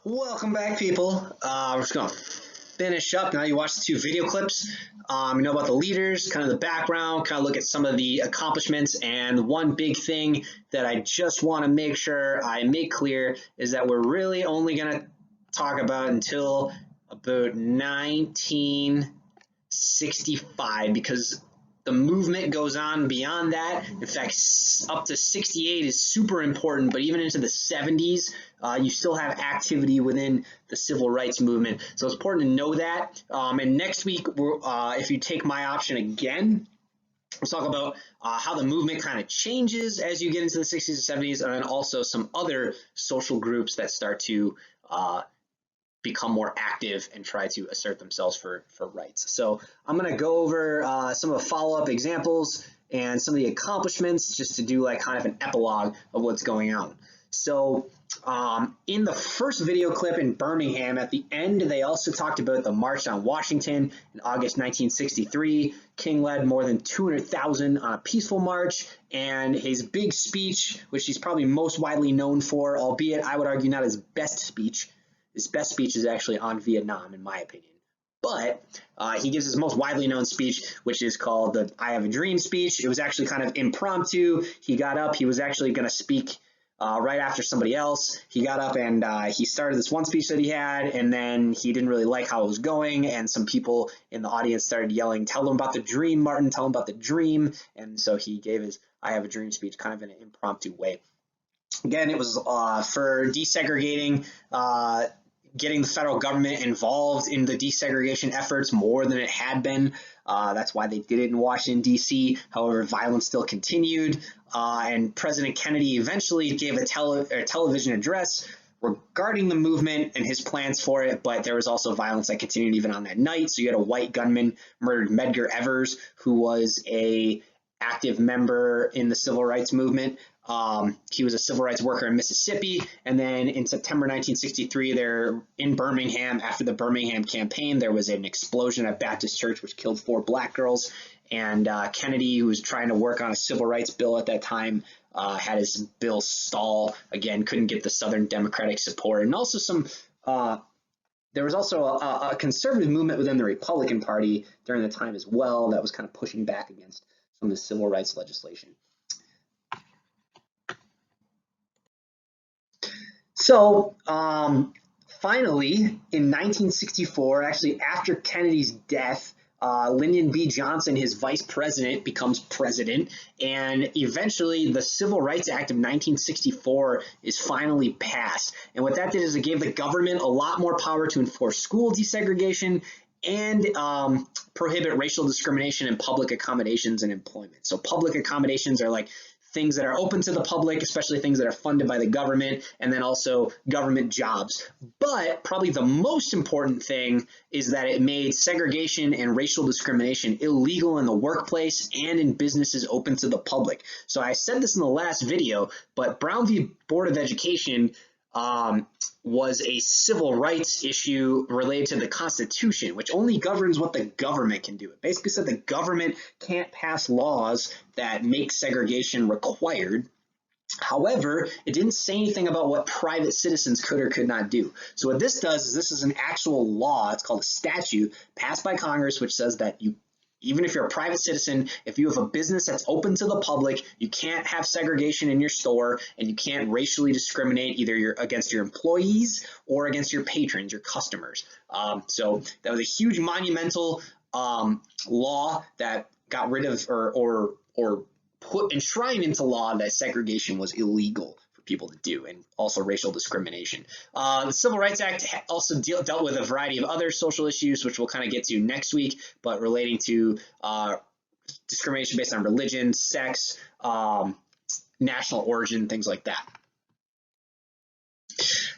Welcome back, people. We're just going to finish up. Now you watch the two video clips. You know about the leaders, kind of the background, kind of look at some of the accomplishments. And one big thing that I just want to make sure I make clear is that we're really only going to talk about until about 1965, because the movement goes on beyond that. In fact, up to 68 is super important, but even into the 70s, you still have activity within the civil rights movement. So it's important to know that. And next week, if you take my option again, we'll talk about how the movement kind of changes as you get into the 60s and 70s, and then also some other social groups that start to become more active and try to assert themselves for rights. So I'm going to go over some of the follow-up examples and some of the accomplishments just to do like kind of an epilogue of what's going on. So in the first video clip in Birmingham, at the end, they also talked about the March on Washington in August 1963. King led more than 200,000 on a peaceful march, and his big speech, which he's probably most widely known for, albeit I would argue not his best speech. His best speech is actually on Vietnam, in my opinion. But he gives his most widely known speech, which is called the I Have a Dream speech. It was actually kind of impromptu. He got up. He was actually going to speak right after somebody else. He got up and he started this one speech that he had, and then he didn't really like how it was going, and some people in the audience started yelling, "Tell them about the dream, Martin, tell them about the dream." And so he gave his I Have a Dream speech kind of in an impromptu way. Again, it was for desegregating, getting the federal government involved in the desegregation efforts more than it had been. That's why they did it in Washington, D.C. However, violence still continued, and President Kennedy eventually gave a television address regarding the movement and his plans for it, but there was also violence that continued even on that night. So you had a white gunman murdered Medgar Evers, who was a active member in the civil rights movement. He was a civil rights worker in Mississippi, and then in September 1963, there in Birmingham, after the Birmingham campaign, there was an explosion at Baptist Church which killed 4 black girls, and Kennedy, who was trying to work on a civil rights bill at that time, had his bill stall. Again, couldn't get the Southern Democratic support, and also some there was also a conservative movement within the Republican Party during the time as well that was kind of pushing back against some of the civil rights legislation. So finally, in 1964, actually after Kennedy's death, Lyndon B. Johnson, his vice president, becomes president, and eventually the Civil Rights Act of 1964 is finally passed. And what that did is it gave the government a lot more power to enforce school desegregation and prohibit racial discrimination in public accommodations and employment. So public accommodations are like things that are open to the public, especially things that are funded by the government, and then also government jobs. But probably the most important thing is that it made segregation and racial discrimination illegal in the workplace and in businesses open to the public. So I said this in the last video, but Brown v. Board of Education was a civil rights issue related to the Constitution, which only governs what the government can do. It basically said the government can't pass laws that make segregation required. However, it didn't say anything about what private citizens could or could not do. So what this does is this is an actual law. It's called a statute passed by Congress, which says that even if you're a private citizen, if you have a business that's open to the public, you can't have segregation in your store, and you can't racially discriminate either against your employees or against your patrons, your customers. So that was a huge monumental law that got rid of or put enshrined into law that segregation was illegal for people to do, and also racial discrimination. The Civil Rights Act also dealt with a variety of other social issues, which we'll kind of get to next week, but relating to discrimination based on religion, sex, national origin, things like that.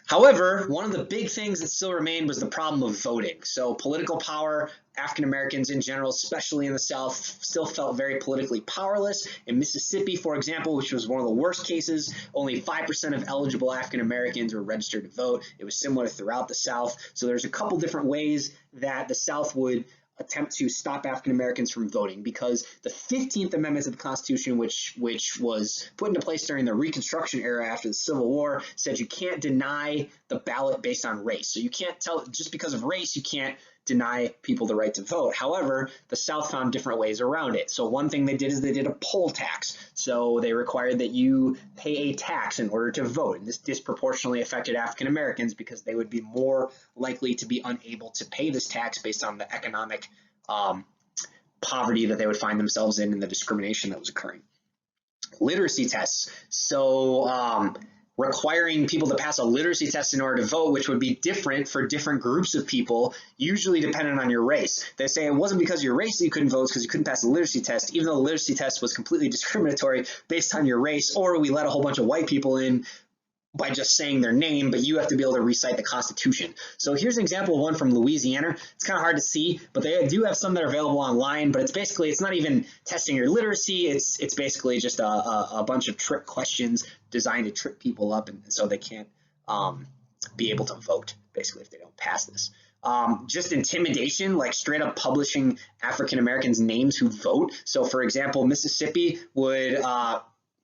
However, one of the big things that still remained was the problem of voting. So political power, African Americans in general, especially in the South, still felt very politically powerless. In Mississippi, for example, which was one of the worst cases, only 5% of eligible African Americans were registered to vote. It was similar throughout the South. So there's a couple different ways that the South would attempt to stop African Americans from voting, because the 15th Amendment to the Constitution, which was put into place during the Reconstruction era after the Civil War, said you can't deny the ballot based on race. So you can't tell, just because of race, you can't deny people the right to vote. However, the South found different ways around it. So one thing they did is they did a poll tax. So they required that you pay a tax in order to vote. And this disproportionately affected African Americans because they would be more likely to be unable to pay this tax based on the economic poverty that they would find themselves in and the discrimination that was occurring. Literacy tests. So requiring people to pass a literacy test in order to vote, which would be different for different groups of people, usually dependent on your race. They say it wasn't because of your race that you couldn't vote, because you couldn't pass a literacy test, even though the literacy test was completely discriminatory based on your race, or we let a whole bunch of white people in by just saying their name, but you have to be able to recite the Constitution. So here's an example of one from Louisiana. It's kind of hard to see, but they do have some that are available online, but it's not even testing your literacy. It's basically just a bunch of trick questions designed to trip people up, and so they can't be able to vote, basically, if they don't pass this. Just intimidation, like straight up publishing African Americans' names who vote. So for example, Mississippi would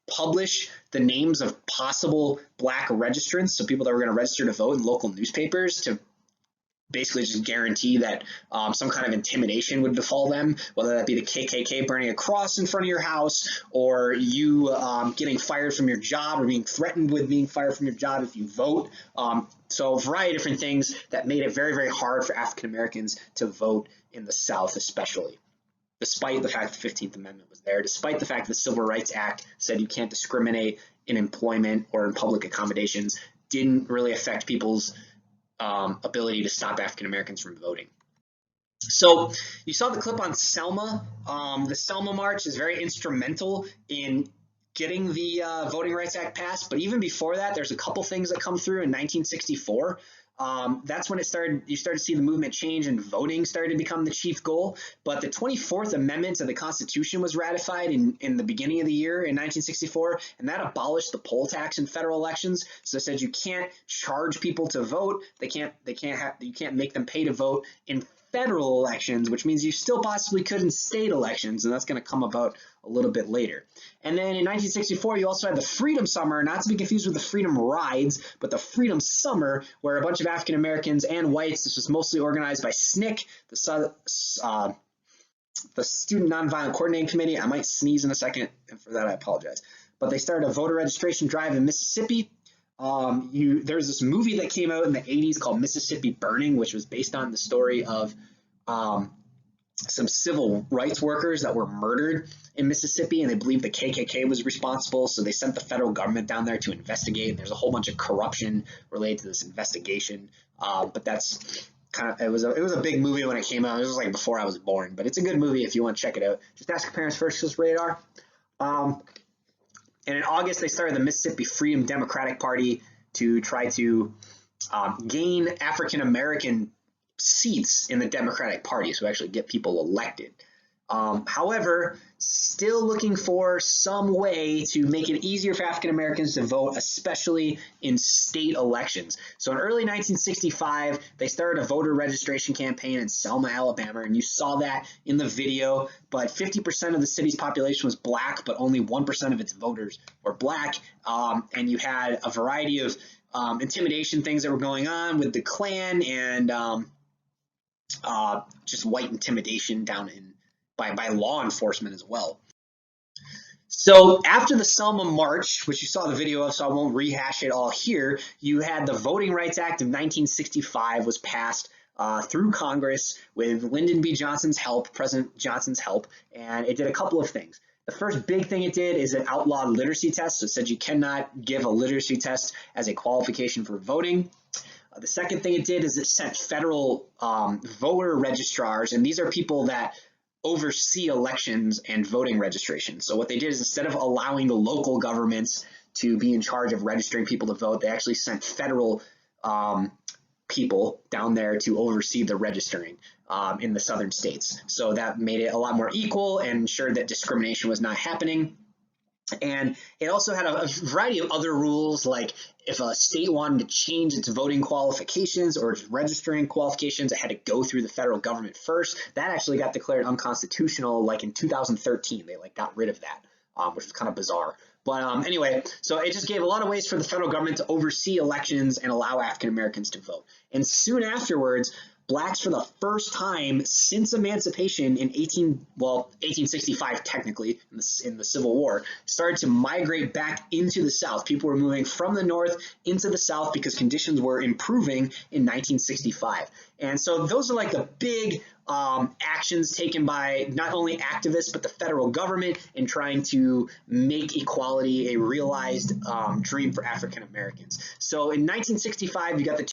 publish the names of possible black registrants, so people that were going to register to vote, in local newspapers, to basically just guarantee that some kind of intimidation would befall them, whether that be the KKK burning a cross in front of your house, or you getting fired from your job, or being threatened with being fired from your job if you vote. So a variety of different things that made it very, very hard for African Americans to vote in the South, especially, despite the fact the 15th Amendment was there, despite the fact the Civil Rights Act said you can't discriminate in employment or in public accommodations, didn't really affect people's ability to stop African Americans from voting. So you saw the clip on Selma. The Selma March is very instrumental in getting the Voting Rights Act passed, but even before that, there's a couple things that come through in 1964. That's when you started to see the movement change and voting started to become the chief goal. But the 24th Amendment to the Constitution was ratified in the beginning of the year in 1964, and that abolished the poll tax in federal elections. So it said you can't charge people to vote. You can't make them pay to vote in federal elections, which means you still possibly could in state elections, and that's going to come about a little bit later. And then in 1964, you also had the Freedom Summer, not to be confused with the Freedom Rides, but the Freedom Summer, where a bunch of African Americans and whites, this was mostly organized by SNCC, the Student Nonviolent Coordinating Committee. I might sneeze in a second, and for that I apologize. But they started a voter registration drive in Mississippi. There's this movie that came out in the 80s called Mississippi Burning, which was based on the story of some civil rights workers that were murdered in Mississippi, and they believed the KKK was responsible, so they sent the federal government down there to investigate. There's a whole bunch of corruption related to this investigation, but that's kind of, it was a big movie when it came out. It was like before I was born, but it's a good movie if you want to check it out. Just ask your parents first, because radar. And in August, they started the Mississippi Freedom Democratic Party to try to gain African American seats in the Democratic Party, so actually get people elected. However, still looking for some way to make it easier for African Americans to vote, especially in state elections. So in early 1965, they started a voter registration campaign in Selma, Alabama, and you saw that in the video, but 50% of the city's population was black, but only 1% of its voters were black, and you had a variety of intimidation things that were going on with the Klan and just white intimidation down in by law enforcement as well. So after the Selma March, which you saw the video of, so I won't rehash it all here, you had the Voting Rights Act of 1965 was passed through Congress with Lyndon B. Johnson's help, President Johnson's help, and it did a couple of things. The first big thing it did is it outlawed literacy tests. So it said you cannot give a literacy test as a qualification for voting. The second thing it did is it sent federal voter registrars, and these are people that oversee elections and voting registration. So what they did is, instead of allowing the local governments to be in charge of registering people to vote, they actually sent federal people down there to oversee the registering in the southern states. So that made it a lot more equal and ensured that discrimination was not happening. And it also had a variety of other rules, like if a state wanted to change its voting qualifications or its registering qualifications, it had to go through the federal government first. That actually got declared unconstitutional like in 2013. They like got rid of that, which was kind of bizarre. But anyway, so it just gave a lot of ways for the federal government to oversee elections and allow African Americans to vote. And soon afterwards, blacks, for the first time since emancipation in 1865 technically, in the Civil War, started to migrate back into the South. People were moving from the North into the South because conditions were improving in 1965. And so those are like the big actions taken by not only activists but the federal government in trying to make equality a realized dream for African Americans. So in 1965, you got the